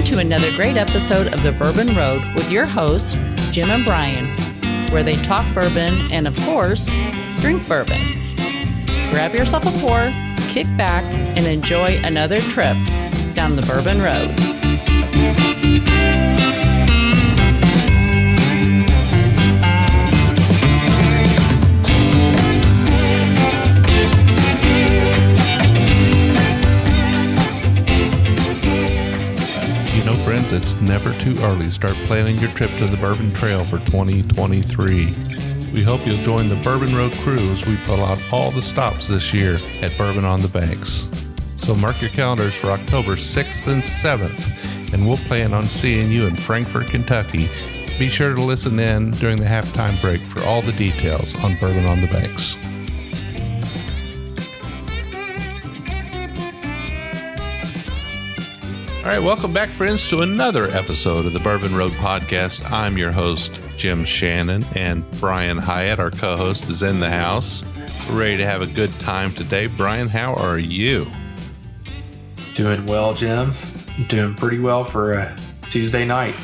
to another great episode of the Bourbon Road with your hosts, Jim and Brian, where they talk bourbon and, of course, drink bourbon. Grab yourself a pour, kick back, and enjoy another trip down the Bourbon Road. Friends, it's never too early to start planning your trip to the Bourbon Trail for 2023. We hope you'll join the Bourbon Road crew as we pull out all the stops this year at Bourbon on the Banks. So mark your calendars for October 6th and 7th, and we'll plan on seeing you in Frankfort, Kentucky. Be sure to listen in during the halftime break for all the details on Bourbon on the Banks. All right, welcome back, friends, to another episode of the Bourbon Road Podcast. I'm your host, Jim Shannon, and Brian Hyatt, our co-host, is in the house. We're ready to have a good time today. Brian, how are you? Doing well, Jim. Doing pretty well for a Tuesday night.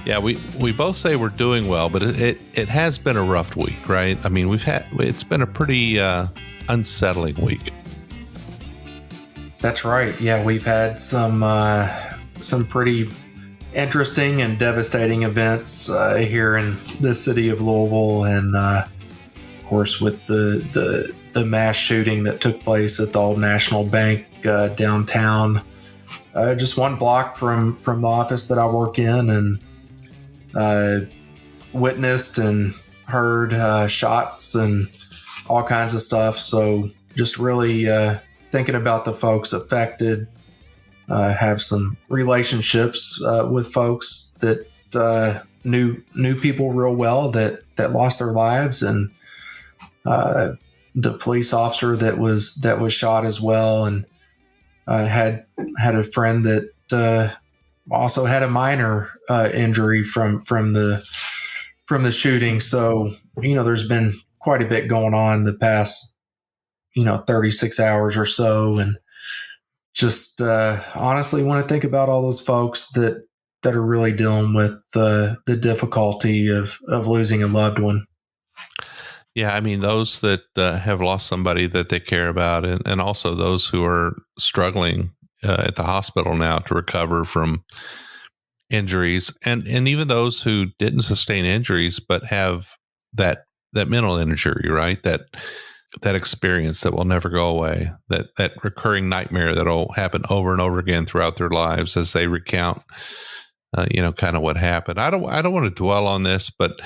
Yeah, we both say we're doing well, but it has been a rough week, right? I mean, it's been a pretty unsettling week. That's right. Yeah, we've had some pretty interesting and devastating events here in the city of Louisville, and of course with the mass shooting that took place at the Old National Bank downtown, just one block from the office that I work in, and witnessed and heard shots and all kinds of stuff. So just really thinking about the folks affected, have some relationships with folks that knew people real well that lost their lives, and the police officer that was shot as well, and had a friend that also had a minor injury from the shooting. So there's been quite a bit going on the past 36 hours or so, and just honestly want to think about all those folks that are really dealing with the difficulty of losing a loved one. Yeah, I mean, those that have lost somebody that they care about, and also those who are struggling at the hospital now to recover from injuries, and even those who didn't sustain injuries but have that mental injury, right? That experience that will never go away, that recurring nightmare that'll happen over and over again throughout their lives as they recount, kind of what happened. I don't want to dwell on this, but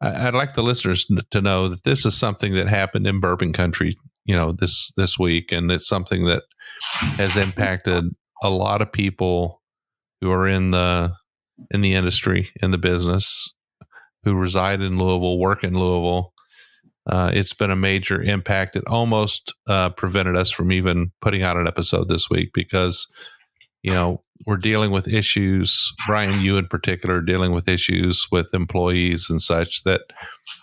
I'd like the listeners to know that this is something that happened in Bourbon Country, this week, and it's something that has impacted a lot of people who are in the industry, in the business, who reside in Louisville, work in Louisville. It's been a major impact. It almost prevented us from even putting out an episode this week because, we're dealing with issues. Brian, you in particular, are dealing with issues with employees and such that,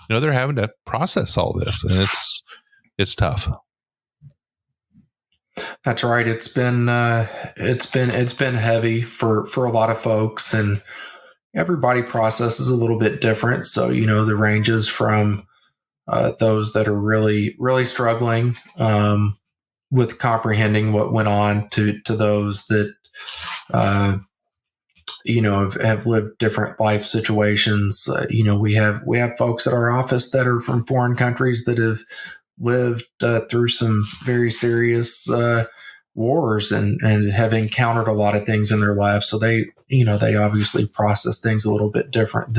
they're having to process all this, and it's tough. That's right. It's been heavy for a lot of folks, and everybody processes a little bit different. So, the ranges from those that are really, really struggling with comprehending what went on to those that, have lived different life situations. We have folks at our office that are from foreign countries that have lived through some very serious wars and have encountered a lot of things in their lives. So they obviously process things a little bit different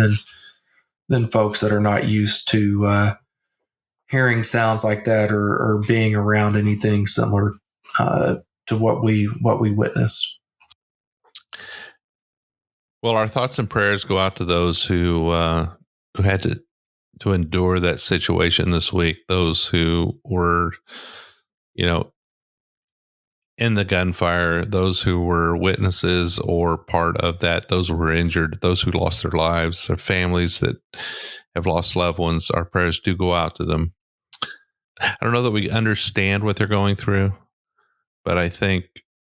than folks that are not used to hearing sounds like that or being around anything similar to what we witnessed. Well, our thoughts and prayers go out to those who had to endure that situation this week. Those who were, in the gunfire, those who were witnesses or part of that, those who were injured, those who lost their lives, their families that have lost loved ones. Our prayers do go out to them. I don't know that we understand what they're going through, but I think,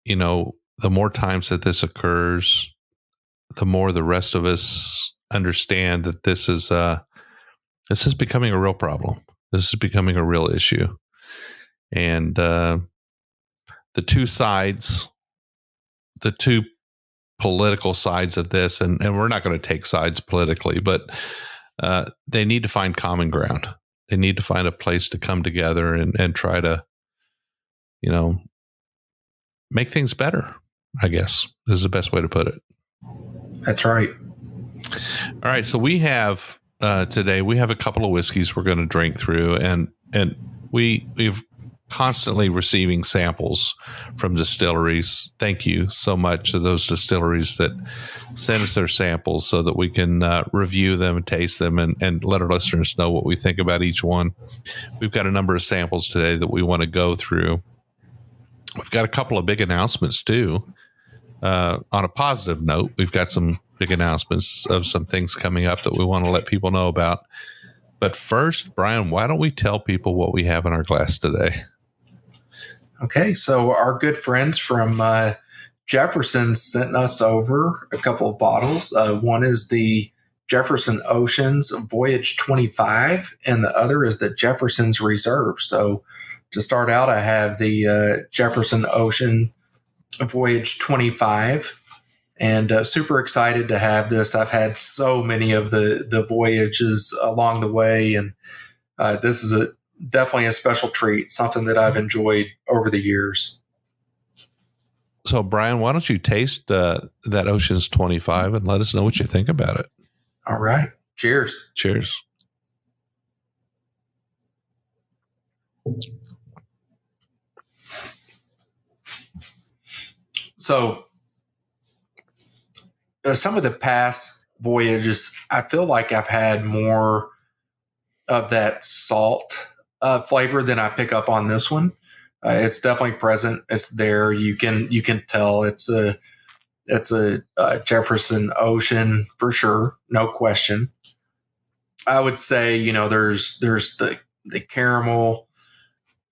the more times that this occurs, the more the rest of us understand that this is becoming a real problem. This is becoming a real issue. And the two political sides of this, and we're not going to take sides politically, but they need to find common ground. They need to find a place to come together and try to, make things better, I guess, is the best way to put it. That's right. All right. So we have today, we have a couple of whiskeys we're going to drink through, and we've constantly receiving samples from distilleries. Thank you so much to those distilleries that send us their samples so that we can review them and taste them and let our listeners know what we think about each one. We've got a number of samples today that we want to go through. We've got a couple of big announcements too. On a positive note, we've got some big announcements of some things coming up that we want to let people know about. But first, Brian, why don't we tell people what we have in our glass today? Okay, so our good friends from Jefferson sent us over a couple of bottles. One is the Jefferson Oceans Voyage 25, and the other is the Jefferson's Reserve. So to start out, I have the Jefferson Ocean Voyage 25, and super excited to have this. I've had so many of the voyages along the way, and this is definitely a special treat, something that I've enjoyed over the years. So, Brian, why don't you taste that Ocean's 25 and let us know what you think about it? All right. Cheers. Cheers. So, some of the past voyages, I feel like I've had more of that salt flavor than I pick up on this one. It's definitely present. It's there. You can tell it's a Jefferson Ocean for sure, no question. I would say there's the caramel.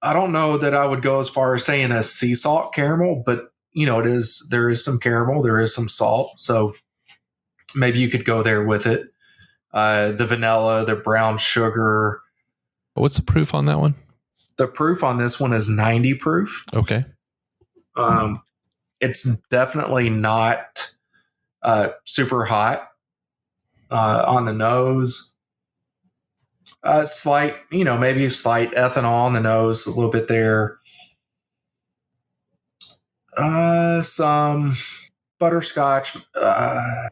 I don't know that I would go as far as saying a sea salt caramel, but there is some caramel, there is some salt, so maybe you could go there with it. The vanilla, the brown sugar. What's the proof on that one? The proof on this one is 90 proof. Okay. It's definitely not super hot on the nose. Slight, maybe a slight ethanol on the nose, a little bit there. Some butterscotch. I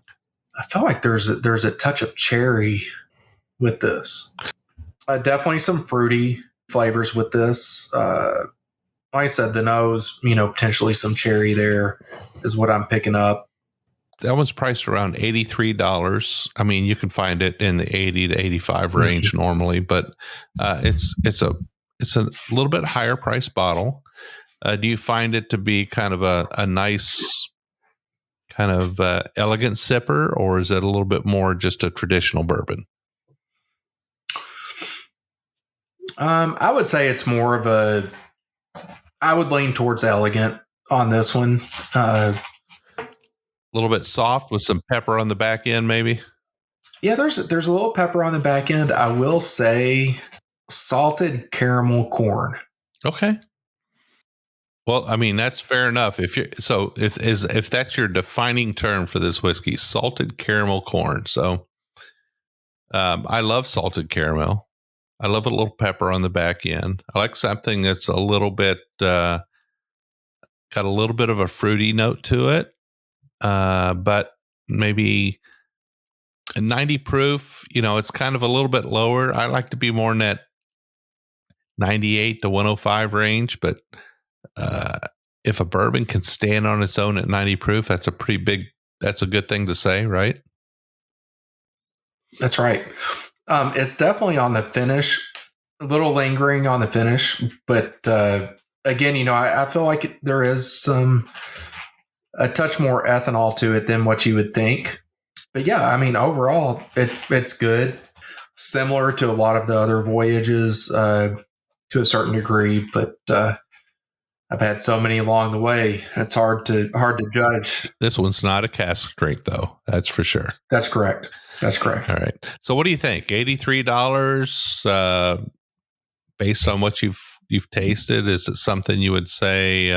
feel like there's a touch of cherry with this. Definitely some fruity flavors with this. Like I said, the nose, potentially some cherry there is what I'm picking up. That one's priced around $83. I mean, you can find it in the 80 to 85 range normally, but it's a little bit higher price bottle. Do you find it to be kind of a nice, kind of elegant sipper, or is it a little bit more just a traditional bourbon? I would say it's more of I would lean towards elegant on this one. A little bit soft with some pepper on the back end, maybe? Yeah, there's a little pepper on the back end. I will say salted caramel corn. Okay. Well, I mean, that's fair enough. If that's your defining term for this whiskey, salted caramel corn. So I love salted caramel. I love a little pepper on the back end. I like something that's a little bit got a little bit of a fruity note to it, but maybe a 90 proof. It's kind of a little bit lower. I like to be more in that 98 to 105 range, but if a bourbon can stand on its own at 90 proof, that's a good thing to say, right? That's right. It's definitely on the finish, a little lingering on the finish, but again, I feel like there is a touch more ethanol to it than what you would think. But yeah, I mean, overall, it's good, similar to a lot of the other voyages to a certain degree, but I've had so many along the way. It's hard to judge. This one's not a cask drink, though. That's for sure. That's correct. That's correct. All right. So, what do you think? $83, based on what you've tasted. Is it something you would say?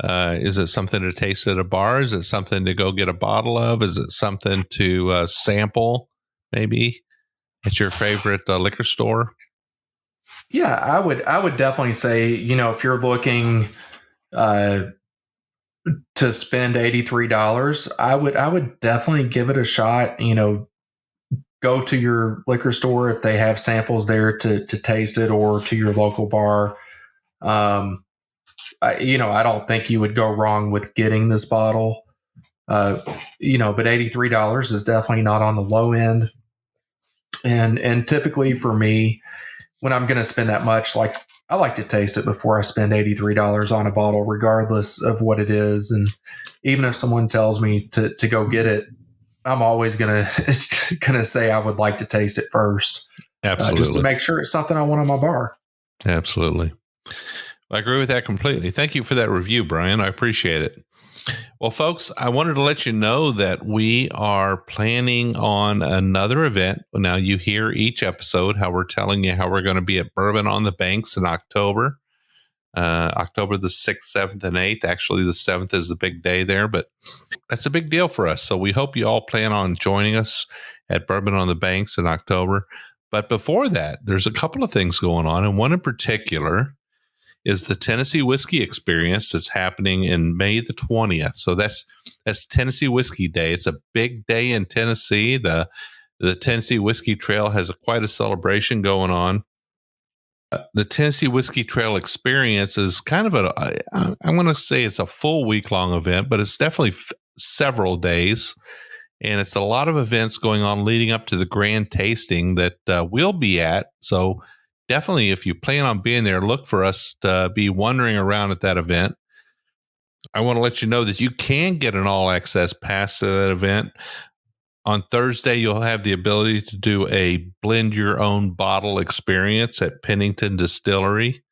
Is it something to taste at a bar? Is it something to go get a bottle of? Is it something to sample? Maybe at your favorite liquor store. Yeah, I would definitely say, if you're looking to spend $83, I would definitely give it a shot. Go to your liquor store if they have samples there to taste it, or to your local bar. I don't think you would go wrong with getting this bottle. But $83 is definitely not on the low end. And typically for me, when I'm going to spend that much, like, I like to taste it before I spend $83 on a bottle, regardless of what it is. And even if someone tells me to go get it, I'm always gonna say I would like to taste it first, Absolutely, just to make sure it's something I want on my bar. Absolutely, I agree with that completely. Thank you for that review, Brian. I appreciate it. Well, folks, I wanted to let you know that we are planning on another event. Now, you hear each episode how we're telling you how we're going to be at Bourbon on the Banks in October. October the 6th, 7th, and 8th. Actually, the 7th is the big day there, but that's a big deal for us. So we hope you all plan on joining us at Bourbon on the Banks in October. But before that, there's a couple of things going on, and one in particular is the Tennessee Whiskey Experience that's happening in May the 20th. So that's Tennessee Whiskey Day. It's a big day in Tennessee. The Tennessee Whiskey Trail has quite a celebration going on. The Tennessee Whiskey Trail Experience is kind of I want to say it's a full week-long event, but it's definitely several days. And it's a lot of events going on leading up to the grand tasting that we'll be at. So definitely, if you plan on being there, look for us to be wandering around at that event. I want to let you know that you can get an all-access pass to that event. On Thursday, you'll have the ability to do a blend your own bottle experience at Pennington Distillery.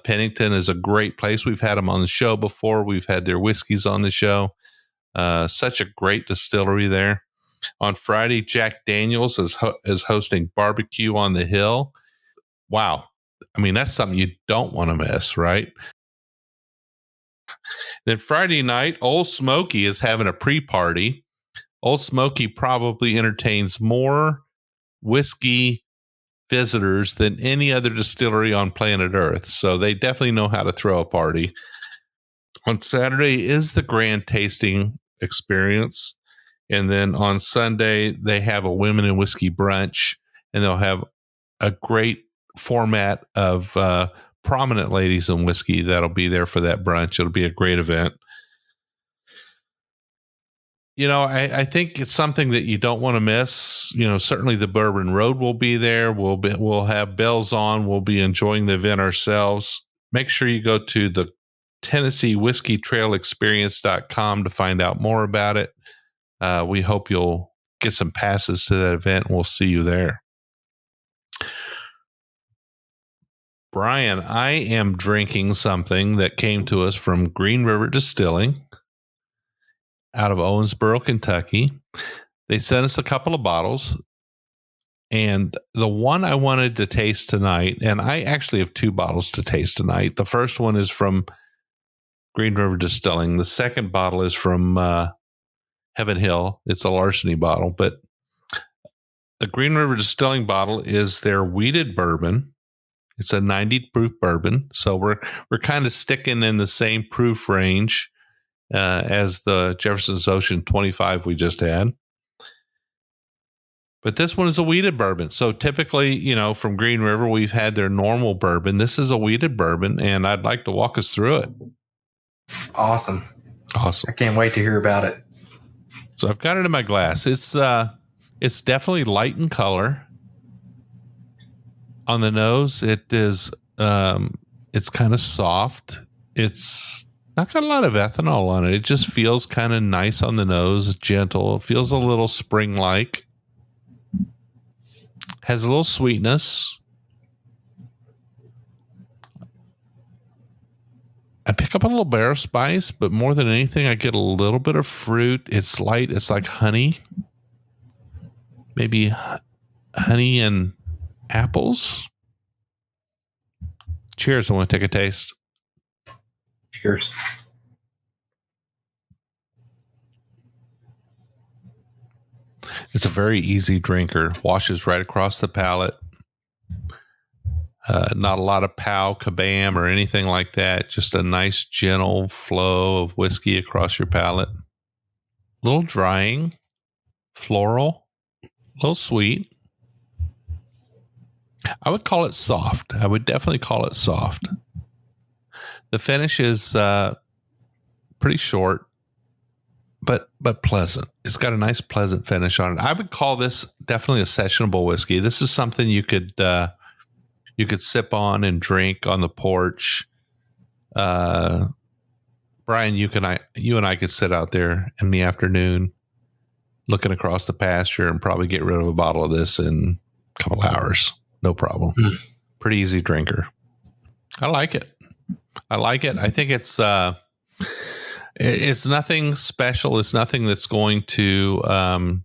Pennington is a great place. We've had them on the show before. We've had their whiskeys on the show. Such a great distillery there. On Friday, Jack Daniels is hosting Barbecue on the Hill. Wow. I mean, that's something you don't want to miss, right? Then Friday night, Old Smoky is having a pre-party. Old Smoky probably entertains more whiskey visitors than any other distillery on planet Earth. So they definitely know how to throw a party. On Saturday is the grand tasting experience. And then on Sunday, they have a women in whiskey brunch, and they'll have a great format of prominent ladies in whiskey that'll be there for that brunch. It'll be a great event. I think it's something that you don't want to miss. Certainly the Bourbon Road will be there. We'll have bells on. We'll be enjoying the event ourselves. Make sure you go to the Tennessee Whiskey Trail Experience.com to find out more about it. We hope you'll get some passes to that event, and we'll see you there. Brian, I am drinking something that came to us from Green River Distilling out of Owensboro, Kentucky. They sent us a couple of bottles, and the one I wanted to taste tonight, and I actually have two bottles to taste tonight. The first one is from Green River Distilling. The second bottle is from Heaven Hill. It's a Larceny bottle, but the Green River Distilling bottle is their wheated bourbon. It's a 90 proof bourbon, so we're kind of sticking in the same proof range as the Jefferson's Ocean 25 we just had. But this one is a wheated bourbon. So typically, from Green River, we've had their normal bourbon. This is a wheated bourbon, and I'd like to walk us through it. Awesome. I can't wait to hear about it. So I've got it in my glass. It's definitely light in color. On the nose, it is it's kind of soft. It's not got a lot of ethanol on it. It just feels kind of nice on the nose, gentle. It feels a little spring-like. Has a little sweetness. pick up a little barrel spice, but more than anything, I get a little bit of fruit. It's light. It's like honey. Maybe honey and apples. Cheers. I want to take a taste. Cheers. It's a very easy drinker. Washes right across the palate. Not a lot of pow, kabam, or anything like that. Just a nice, gentle flow of whiskey across your palate. A little drying, floral, a little sweet. I would call it soft. I would definitely call it soft. The finish is pretty short, but pleasant. It's got a nice, pleasant finish on it. I would call this definitely a sessionable whiskey. This is something you could sip on and drink on the porch. Brian, you and I could sit out there in the afternoon looking across the pasture and probably get rid of a bottle of this in a couple hours. No problem. Pretty easy drinker. I like it. I think it's nothing special. It's nothing that's going to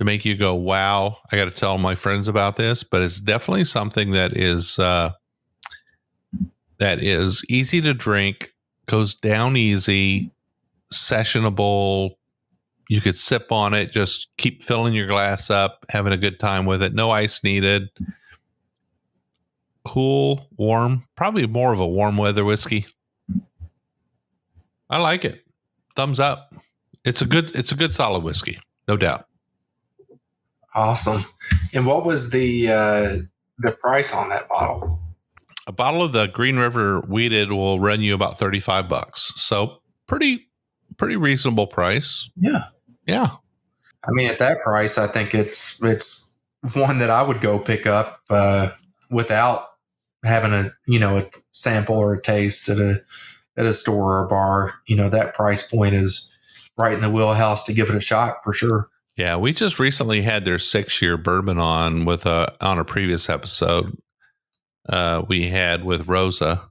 make you go, wow, I got to tell my friends about this. But it's definitely something that is easy to drink, goes down easy, sessionable. You could sip on it, just keep filling your glass up, having a good time with it. No ice needed. Cool, warm, probably more of a warm weather whiskey. I like it. Thumbs up. It's a good solid whiskey, no doubt. Awesome. And what was the price on that bottle? A bottle of the Green River Wheated will run you about $35. So pretty reasonable price. Yeah. I mean, at that price, I think it's one that I would go pick up without having a sample or a taste at a store or a bar. That price point is right in the wheelhouse to give it a shot for sure. Yeah, we just recently had their 6-year bourbon on a previous episode. We had with Rosa.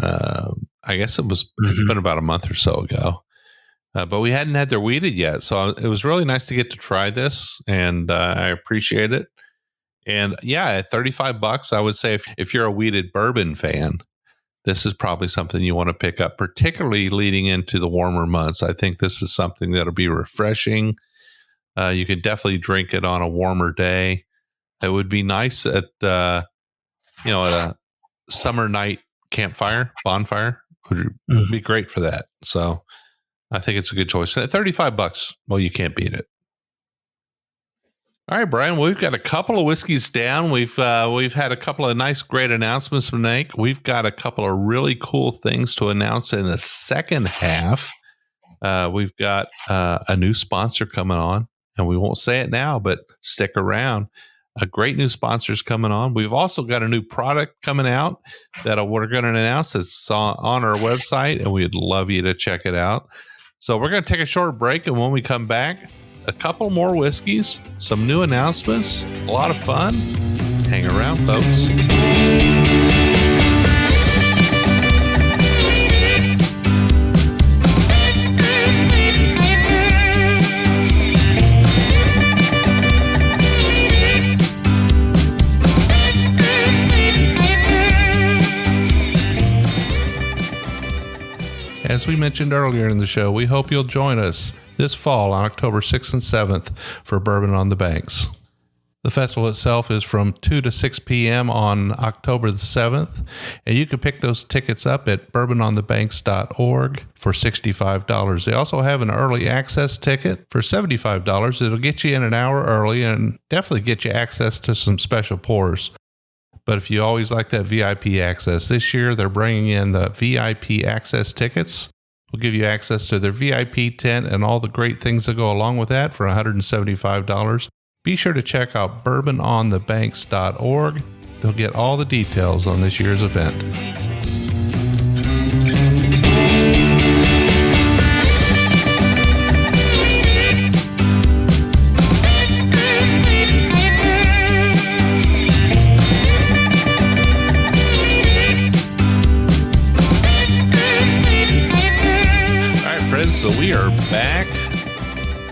I guess it's been about a month or so ago. But we hadn't had their wheated yet. So it was really nice to get to try this, and I appreciate it. And yeah, at $35, I would say if you're a wheated bourbon fan, this is probably something you want to pick up, particularly leading into the warmer months. I think this is something that'll be refreshing. You could definitely drink it on a warmer day. It would be nice at a summer night bonfire. Would be great for that. So I think it's a good choice. And at $35, well, you can't beat it. All right, Brian, we've got a couple of whiskeys down. We've had a couple of nice, great announcements to make. We've got a couple of really cool things to announce in the second half. We've got a new sponsor coming on, and we won't say it now, but stick around. A great new sponsor is coming on. We've also got a new product coming out that we're going to announce. It's on our website, and we'd love you to check it out. So we're going to take a short break, and when we come back, a couple more whiskeys, some new announcements, a lot of fun. Hang around, folks. As we mentioned earlier in the show, we hope you'll join us this fall on October 6th and 7th for Bourbon on the Banks. The festival itself is from 2 to 6 p.m. on October the 7th, and you can pick those tickets up at bourbononthebanks.org for $65. They also have an early access ticket for $75. It'll get you in an hour early and definitely get you access to some special pours. But if you always like that VIP access, this year they're bringing in the VIP access tickets. We'll give you access to their VIP tent and all the great things that go along with that for $175. Be sure to check out bourbononthebanks.org. You'll get all the details on this year's event. back.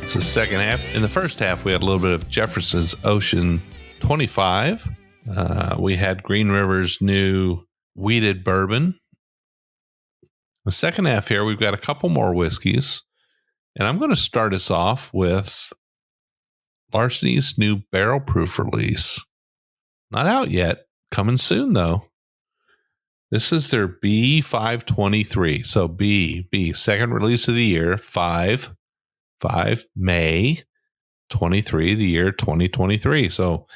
It's the second half. In the first half, we had a little bit of Jefferson's Ocean 25. We had Green River's new wheated bourbon. The second half here, we've got a couple more whiskeys. And I'm going to start us off with Larceny's new barrel proof release. Not out yet. Coming soon, though. This is their B523. So B, second release of the year, 5 May 23, the year 2023. So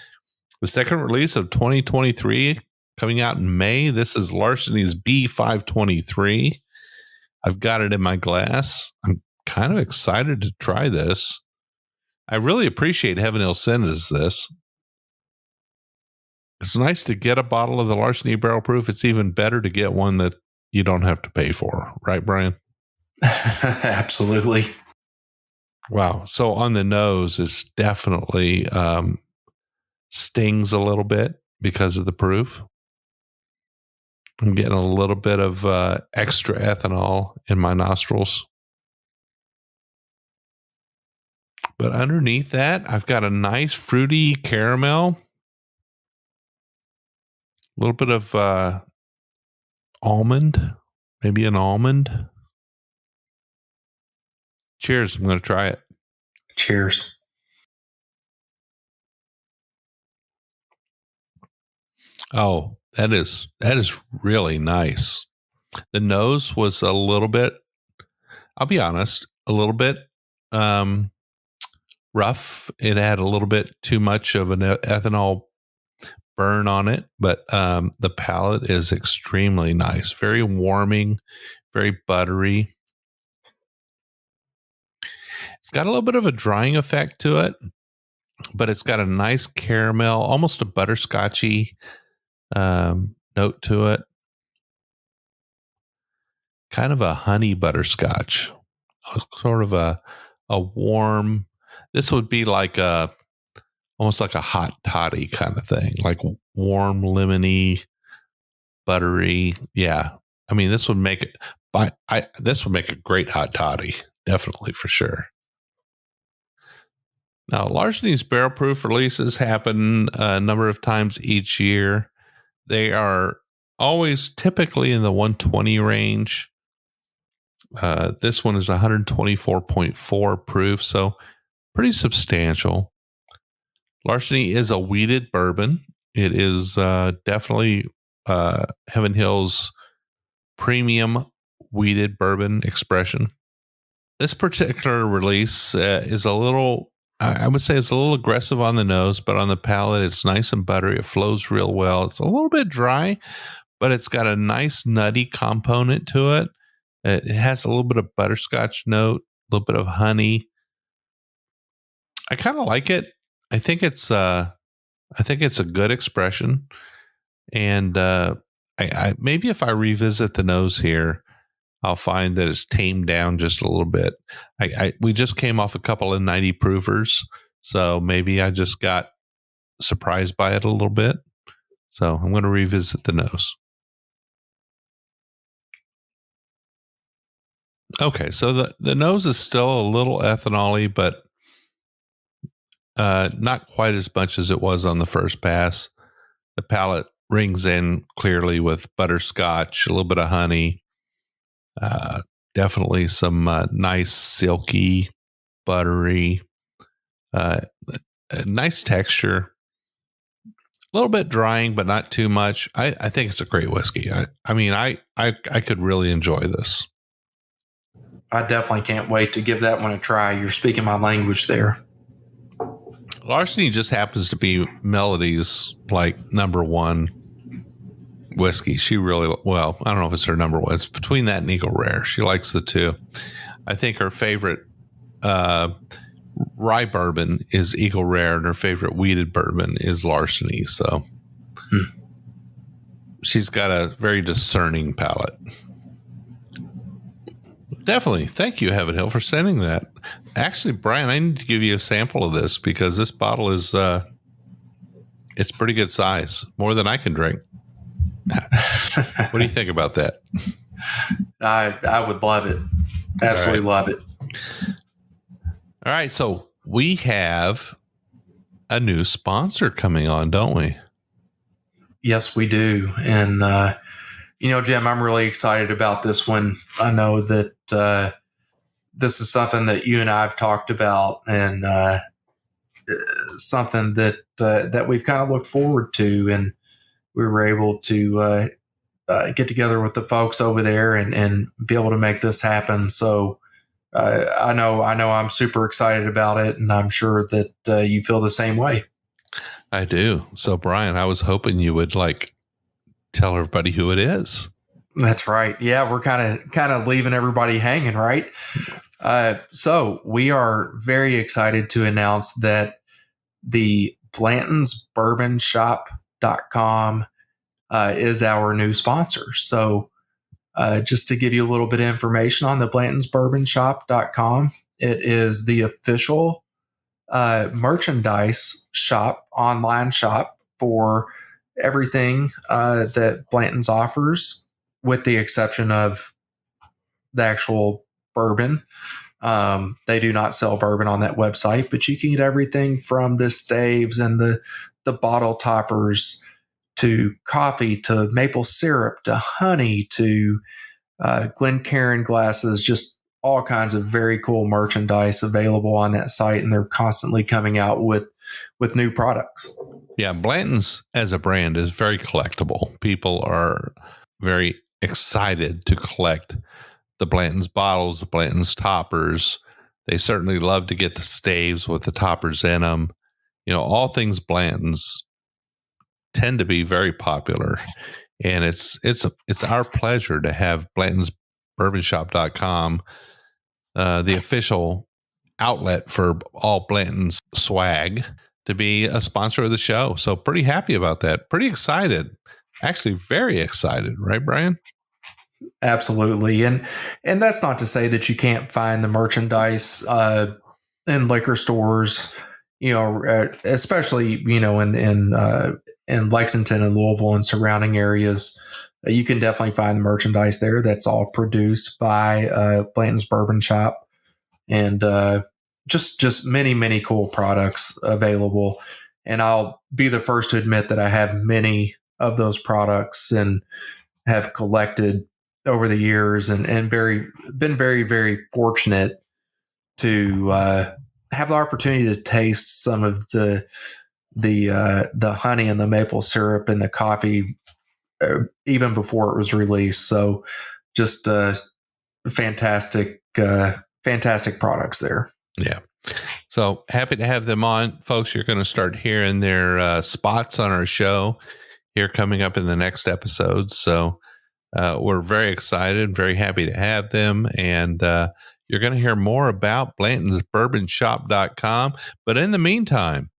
the second release of 2023 coming out in May. This is Larceny's B523. I've got it in my glass. I'm kind of excited to try this. I really appreciate Heaven Hill sending us this. It's nice to get a bottle of the Larceny Barrel Proof. It's even better to get one that you don't have to pay for. Right, Brian? Absolutely. Wow. So on the nose, it's definitely stings a little bit because of the proof. I'm getting a little bit of extra ethanol in my nostrils. But underneath that, I've got a nice fruity caramel. A little bit of almond, maybe an almond. Cheers. I'm going to try it. Cheers. Oh, that is really nice. The nose was a little bit, I'll be honest, a little bit rough. It had a little bit too much of an ethanol burn on it, but the palate is extremely nice. Very warming, very buttery. It's got a little bit of a drying effect to it, but it's got a nice caramel, almost a butterscotchy note to it. Kind of a honey butterscotch. Sort of a warm, this would be like almost like a hot toddy kind of thing, like warm, lemony, buttery. Yeah. I mean, this would make it, this would make a great hot toddy. Definitely, for sure. Now, Larceny's barrel proof releases happen a number of times each year. They are always typically in the 120 range. This one is 124.4 proof, so pretty substantial. Larceny is a wheated bourbon. It is definitely Heaven Hill's premium wheated bourbon expression. This particular release is a little, I would say it's a little aggressive on the nose, but on the palate, it's nice and buttery. It flows real well. It's a little bit dry, but it's got a nice nutty component to it. It has a little bit of butterscotch note, a little bit of honey. I kind of like it. I think it's a good expression. And I maybe if I revisit the nose here, I'll find that it's tamed down just a little bit. We just came off a couple of 90 proofers, so maybe I just got surprised by it a little bit. So I'm going to revisit the nose. Okay, so the nose is still a little ethanol-y, but not quite as much as it was on the first pass. The palate rings in clearly with butterscotch, a little bit of honey. Definitely some nice, silky, buttery, nice texture. A little bit drying, but not too much. I think it's a great whiskey. I could really enjoy this. I definitely can't wait to give that one a try. You're speaking my language there. Larceny just happens to be Melody's like number one whiskey. She really, well, I don't know if it's her number one. It's between that and Eagle Rare. She likes the two. I think her favorite rye bourbon is Eagle Rare, and her favorite wheated bourbon is Larceny. So she's got a very discerning palate. Definitely. Thank you, Heaven Hill, for sending that. Actually, Brian, I need to give you a sample of this because this bottle is it's pretty good size, more than I can drink. What do you think about that? I would love it. Absolutely love it. All right, so we have a new sponsor coming on, don't we? Yes, we do. And, Jim, I'm really excited about this one. I know that this is something that you and I have talked about, and something that we've kind of looked forward to. And we were able to get together with the folks over there and be able to make this happen. So I know I'm super excited about it, and I'm sure that you feel the same way. I do. So, Brian, I was hoping you would tell everybody who it is. That's right. Yeah, we're kind of leaving everybody hanging, right? So we are very excited to announce that the Blanton's Bourbon Shop.com is our new sponsor. So just to give you a little bit of information on the Blanton's Bourbon Shop.com, it is the official merchandise shop, online shop for everything that Blanton's offers, with the exception of the actual bourbon. They do not sell bourbon on that website, but you can get everything from the staves and the bottle toppers to coffee to maple syrup to honey to Glencairn glasses, just all kinds of very cool merchandise available on that site, and they're constantly coming out with new products. Yeah, Blanton's as a brand is very collectible. People are very excited to collect the Blanton's bottles, the Blanton's toppers. They certainly love to get the staves with the toppers in them. All things Blanton's tend to be very popular, and it's our pleasure to have Blanton's Bourbonshop.com, the official outlet for all Blanton's swag, to be a sponsor of the show. So pretty happy about that. Pretty excited. Actually, very excited, right, Brian? Absolutely. And that's not to say that you can't find the merchandise in liquor stores, especially, in Lexington and Louisville and surrounding areas. You can definitely find the merchandise there. That's all produced by Blanton's Bourbon Shop, and just many, many cool products available. And I'll be the first to admit that I have many of those products and have collected over the years, and been very, very fortunate to have the opportunity to taste some of the honey and the maple syrup and the coffee even before it was released. So just fantastic products there. Yeah. So happy to have them on, folks. You're going to start hearing their spots on our show here coming up in the next episode. So we're very excited, very happy to have them. And you're going to hear more about Blanton's Bourbonshop.com. But in the meantime,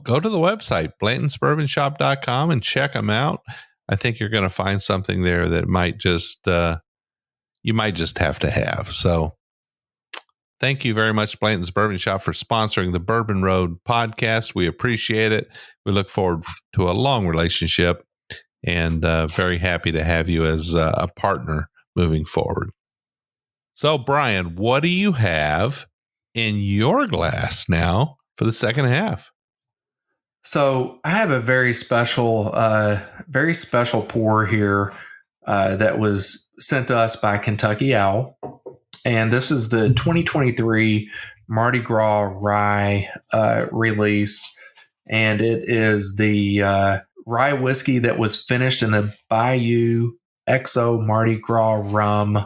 go to the website, Blanton'sBourbonshop.com, and check them out. I think you're going to find something there that might just, you might just have to have. So thank you very much, Blanton's Bourbon Shop, for sponsoring the Bourbon Road podcast. We appreciate it. We look forward to a long relationship, and very happy to have you as a partner moving forward. So, Brian, what do you have in your glass now for the second half? So I have a very special pour here that was sent to us by Kentucky Owl. And this is the 2023 Mardi Gras Rye release. And it is the rye whiskey that was finished in the Bayou XO Mardi Gras rum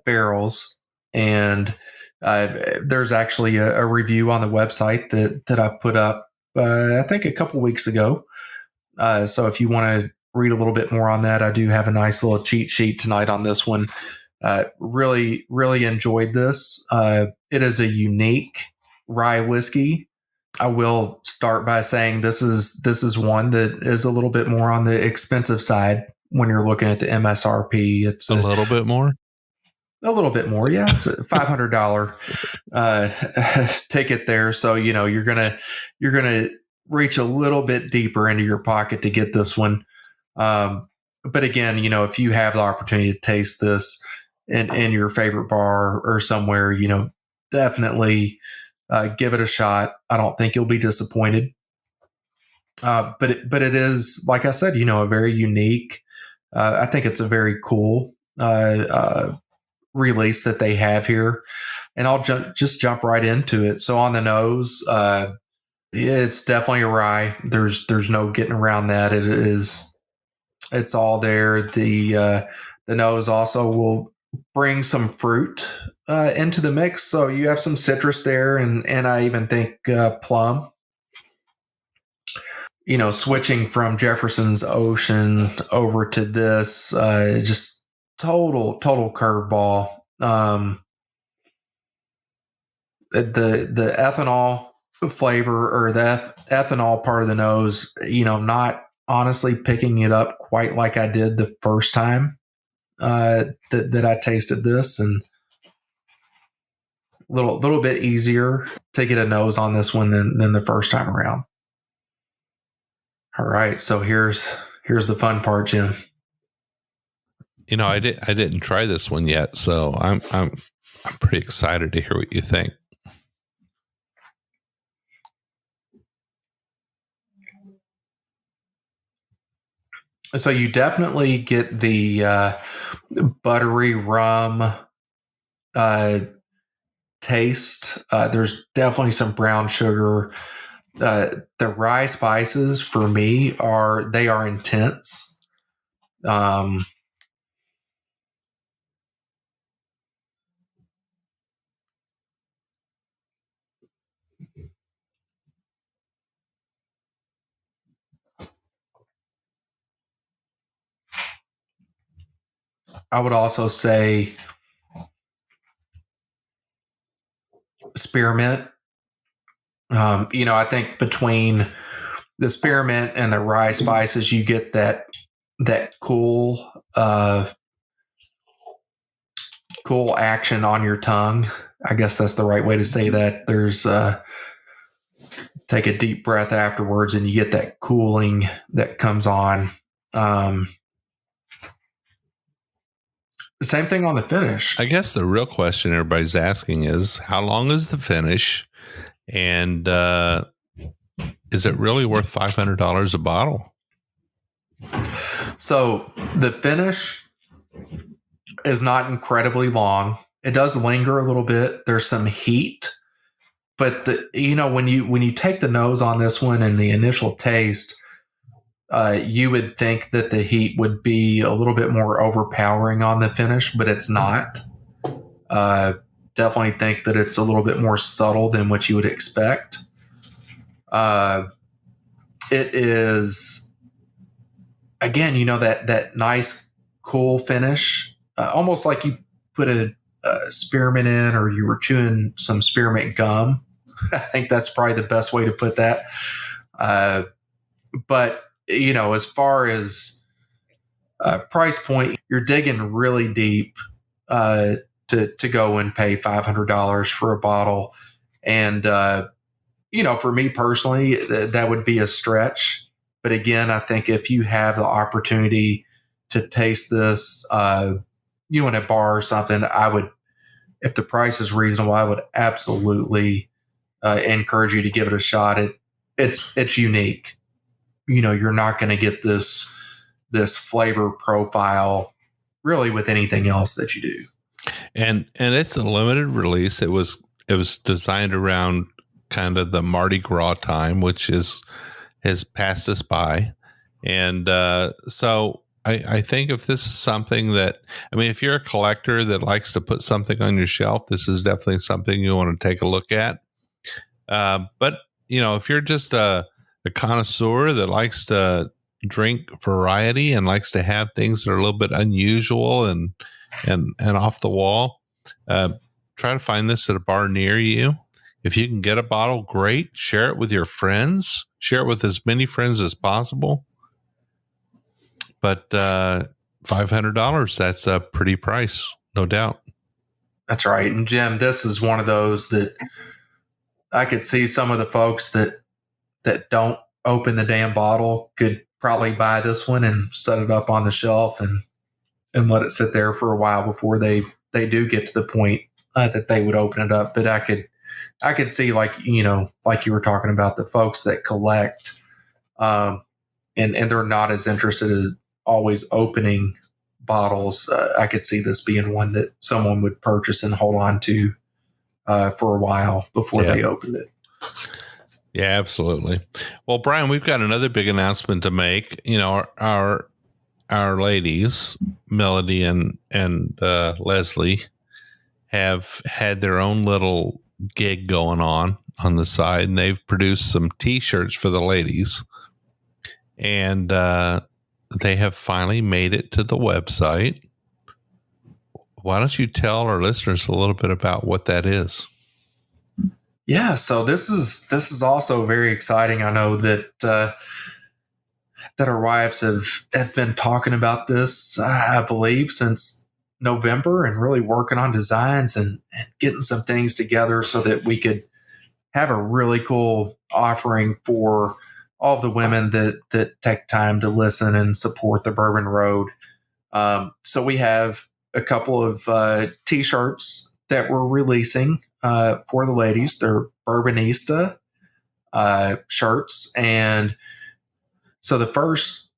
barrels. And there's actually a review on the website that I put up, I think a couple weeks ago. So if you want to read a little bit more on that, I do have a nice little cheat sheet tonight on this one. Really, really enjoyed this. It is a unique rye whiskey. I will start by saying this is one that is a little bit more on the expensive side when you're looking at the MSRP. It's a little bit more. A little bit more, yeah. It's a $500 ticket there, so you're gonna reach a little bit deeper into your pocket to get this one. But again, if you have the opportunity to taste this in your favorite bar or somewhere, definitely give it a shot. I don't think you'll be disappointed. But it is, like I said, a very unique. I think it's a very cool release that they have here, and I'll just jump right into it. So on the nose, it's definitely a rye. There's no getting around that. It's all there. The nose also will bring some fruit into the mix, so you have some citrus there, and I even think plum. Switching from Jefferson's Ocean over to this, just total curveball. The ethanol flavor, or the ethanol part of the nose, not honestly picking it up quite like I did the first time that I tasted this, and little bit easier to get a nose on this one than the first time around. All right, so here's the fun part, Jim. I didn't try this one yet, so I'm pretty excited to hear what you think. So you definitely get the buttery rum taste. There's definitely some brown sugar. The rye spices for me are intense. I would also say spearmint. I think between the spearmint and the rye spices, you get that cool action on your tongue. I guess that's the right way to say that. There's take a deep breath afterwards, and you get that cooling that comes on. The same thing on the finish. I guess the real question everybody's asking is, how long is the finish? And is it really worth $500 a bottle? So the finish is not incredibly long. It does linger a little bit. There's some heat, but when you take the nose on this one and the initial taste, you would think that the heat would be a little bit more overpowering on the finish, but it's not. Definitely think that it's a little bit more subtle than what you would expect. It is, again, that nice, cool finish, almost like you put a spearmint in, or you were chewing some spearmint gum. I think that's probably the best way to put that. But as far as price point, you're digging really deep to go and pay $500 for a bottle. And, for me personally, that would be a stretch. But again, I think if you have the opportunity to taste this, in a bar or something, if the price is reasonable, I would absolutely encourage you to give it a shot. It's unique. You're not going to get this flavor profile really with anything else that you do. And it's a limited release. It was designed around kind of the Mardi Gras time, which has passed us by. And so I think if this is something that, if you're a collector that likes to put something on your shelf, this is definitely something you want to take a look at. But if you're just a connoisseur that likes to drink variety and likes to have things that are a little bit unusual and off the wall, try to find this at a bar near you. If you can get a bottle, great. Share it with your friends. Share it with as many friends as possible. But $500, that's a pretty price, no doubt. That's right. And Jim, this is one of those that I could see some of the folks that don't open the damn bottle could probably buy this one and set it up on the shelf and let it sit there for a while before they do get to the point that they would open it up. But I could I could see, like like you were talking about, the folks that collect, and they're not as interested as always opening bottles. I could see this being one that someone would purchase and hold on to for a while before they opened it. Yeah, absolutely. Well, Brian, we've got another big announcement to make. Our ladies, Melody and Leslie, have had their own little gig going on the side, and they've produced some T-shirts for the ladies, and they have finally made it to the website. Why don't you tell our listeners a little bit about what that is? Yeah, so this is also very exciting. I know that that our wives have been talking about this, I believe, since November, and really working on designs and getting some things together so that we could have a really cool offering for all of the women that take time to listen and support the Bourbon Road. So we have a couple of T-shirts that we're releasing for the ladies. They're Bourbonista shirts, and so the first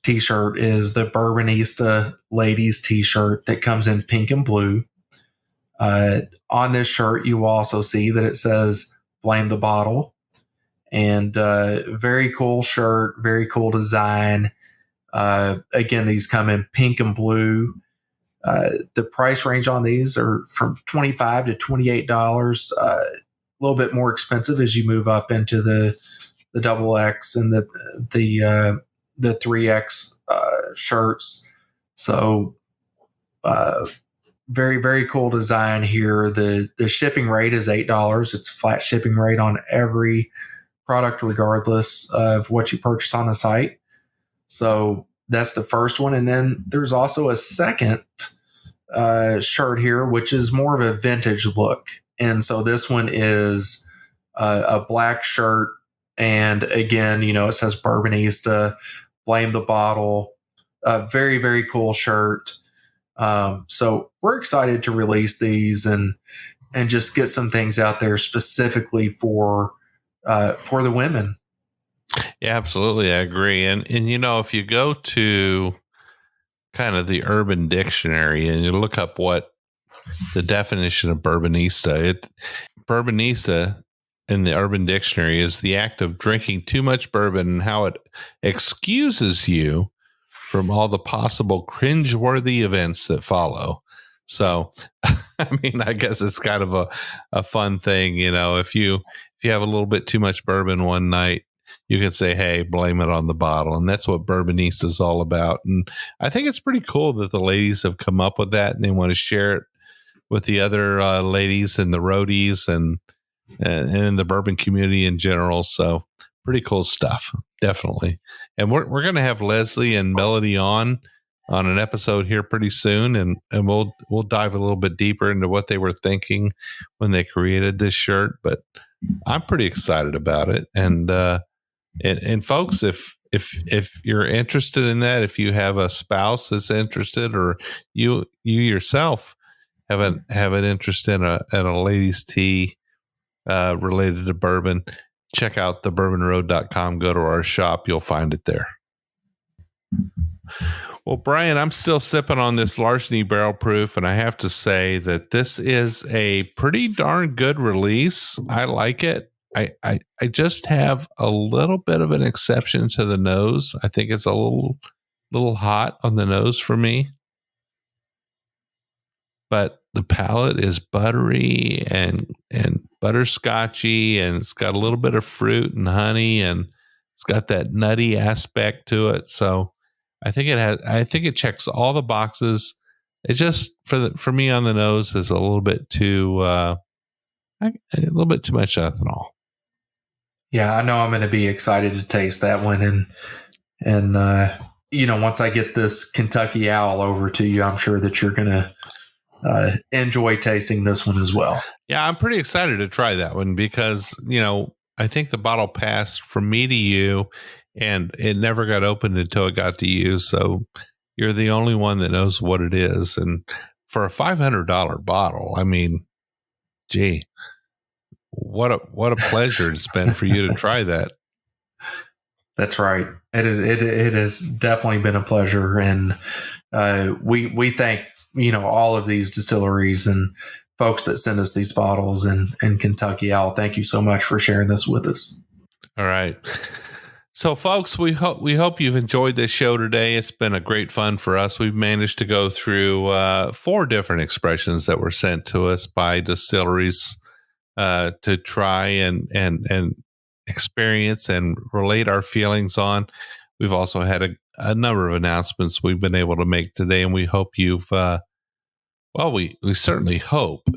T-shirt is the Bourbonista ladies T-shirt that comes in pink and blue. On this shirt, you will also see that it says "Blame the Bottle," and very cool shirt, very cool design. Again, these come in pink and blue. The price range on these are from $25 to $28. A little bit more expensive as you move up into the XX and the 3X shirts. So very, very cool design here. The shipping rate is $8. It's a flat shipping rate on every product, regardless of what you purchase on the site. So that's the first one. And then there's also a second shirt here, which is more of a vintage look. And so this one is a black shirt. And again, it says Bourbonista, Blame the Bottle. Very, very cool shirt. So we're excited to release these and just get some things out there specifically for the women. Yeah, absolutely. I agree. And if you go to kind of the Urban Dictionary and you look up what the definition of Bourbonista, Bourbonista in the Urban Dictionary is the act of drinking too much bourbon and how it excuses you from all the possible cringeworthy events that follow. So, I guess it's kind of a fun thing, if you have a little bit too much bourbon one night, you could say, hey, blame it on the bottle. And that's what Bourbonista is all about. And I think it's pretty cool that the ladies have come up with that and they want to share it with the other ladies and the roadies and in the bourbon community in general. So pretty cool stuff, definitely. And we're going to have Leslie and Melody on an episode here pretty soon, and we'll dive a little bit deeper into what they were thinking when they created this shirt. But I'm pretty excited about it. And folks, if you're interested in that, if you have a spouse that's interested, or you yourself have an interest in a ladies' tea related to bourbon, check out thebourbonroad.com. Go to our shop. You'll find it there. Well, Brian, I'm still sipping on this Larceny Barrel Proof, and I have to say that this is a pretty darn good release. I like it. I just have a little bit of an exception to the nose. I think it's a little hot on the nose for me. But the palate is buttery and butterscotchy, and it's got a little bit of fruit and honey, and it's got that nutty aspect to it. So I think it checks all the boxes. It just for me on the nose is a little bit too much ethanol. Yeah, I know I'm going to be excited to taste that one, and once I get this Kentucky Owl over to you, I'm sure that you're going to enjoy tasting this one as well. Yeah, I'm pretty excited to try that one because, I think the bottle passed from me to you and it never got opened until it got to you. So you're the only one that knows what it is. And for a $500 bottle, gee, what a pleasure it's been for you to try that. That's right. It has definitely been a pleasure, and we thank all of these distilleries and folks that send us these bottles in Kentucky. Al, thank you so much for sharing this with us. All right. So, folks, we hope you've enjoyed this show today. It's been a great fun for us. We've managed to go through 4 different expressions that were sent to us by distilleries to try and experience and relate our feelings on. We've also had a number of announcements we've been able to make today, and we hope you've we certainly hope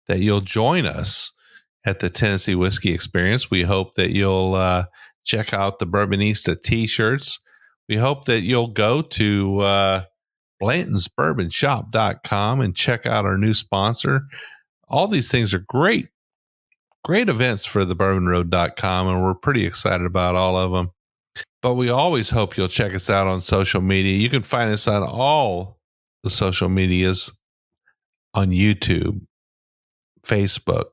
that you'll join us at the Tennessee Whiskey Experience. We hope that you'll check out the Bourbonista t-shirts. We hope that you'll go to Blanton'sBourbonShop.com and check out our new sponsor. All these things are great events for the bourbonroad.com, and we're pretty excited about all of them. But we always hope you'll check us out on social media. You can find us on all the social medias on YouTube, Facebook,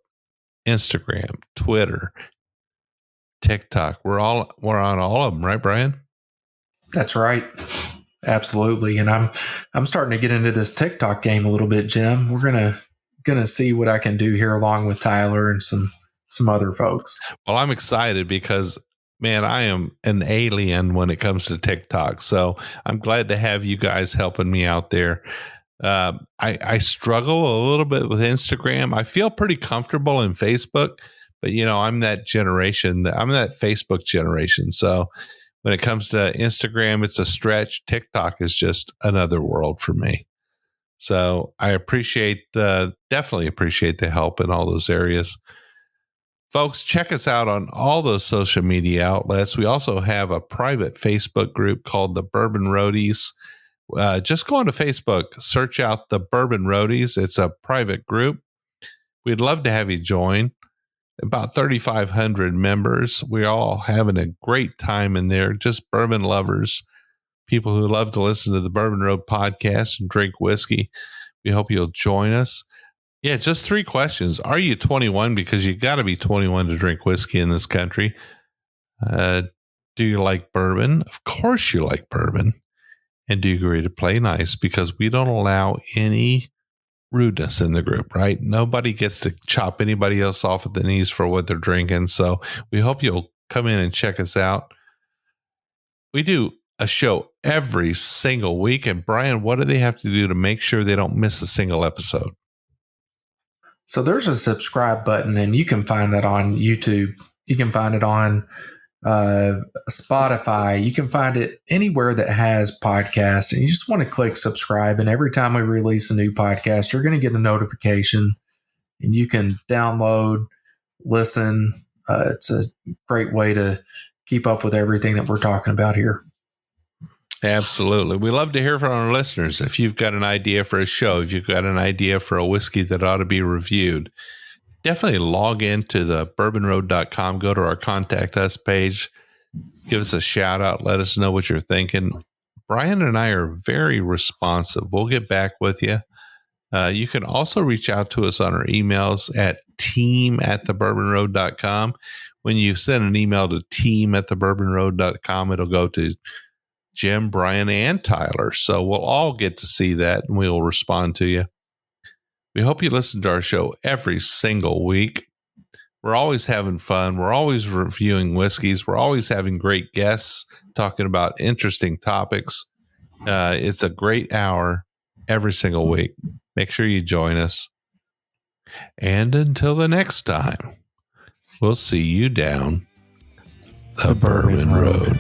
Instagram, Twitter, TikTok. We're on all of them, right, Brian? That's right. Absolutely. And I'm starting to get into this TikTok game a little bit, Jim. We're gonna see what I can do here along with Tyler and some other folks. Well, I'm excited because, man, I am an alien when it comes to TikTok. So I'm glad to have you guys helping me out there. I struggle a little bit with Instagram. I feel pretty comfortable in Facebook, but I'm that generation. I'm that Facebook generation. So when it comes to Instagram, it's a stretch. TikTok is just another world for me. So I definitely appreciate the help in all those areas. Folks, check us out on all those social media outlets. We also have a private Facebook group called the Bourbon Roadies. Just go onto Facebook, search out the Bourbon Roadies. It's a private group. We'd love to have you join. About 3,500 members. We're all having a great time in there. Just bourbon lovers, people who love to listen to the Bourbon Road podcast and drink whiskey. We hope you'll join us. Yeah, just 3 questions. Are you 21? Because you got to be 21 to drink whiskey in this country. Do you like bourbon? Of course you like bourbon. And do you agree to play nice? Because we don't allow any rudeness in the group, right? Nobody gets to chop anybody else off at the knees for what they're drinking. So we hope you'll come in and check us out. We do a show every single week. And Brian, what do they have to do to make sure they don't miss a single episode? So there's a subscribe button, and you can find that on YouTube. You can find it on Spotify. You can find it anywhere that has podcasts, and you just want to click subscribe. And every time we release a new podcast, you're going to get a notification, and you can download, listen. It's a great way to keep up with everything that we're talking about here. Absolutely. We love to hear from our listeners. If you've got an idea for a show, if you've got an idea for a whiskey that ought to be reviewed, definitely log into the bourbonroad.com, go to our contact us page, give us a shout out, let us know what you're thinking. Brian and I are very responsive. We'll get back with you. You can also reach out to us on our emails at team@thebourbonroad.com. When you send an email to team@thebourbonroad.com, it'll go to Jim, Brian, and Tyler. So we'll all get to see that, and we'll respond to you. We hope you listen to our show every single week. We're always having fun. We're always reviewing whiskeys. We're always having great guests talking about interesting topics. It's a great hour every single week. Make sure you join us. And until the next time, we'll see you down the Bourbon Road.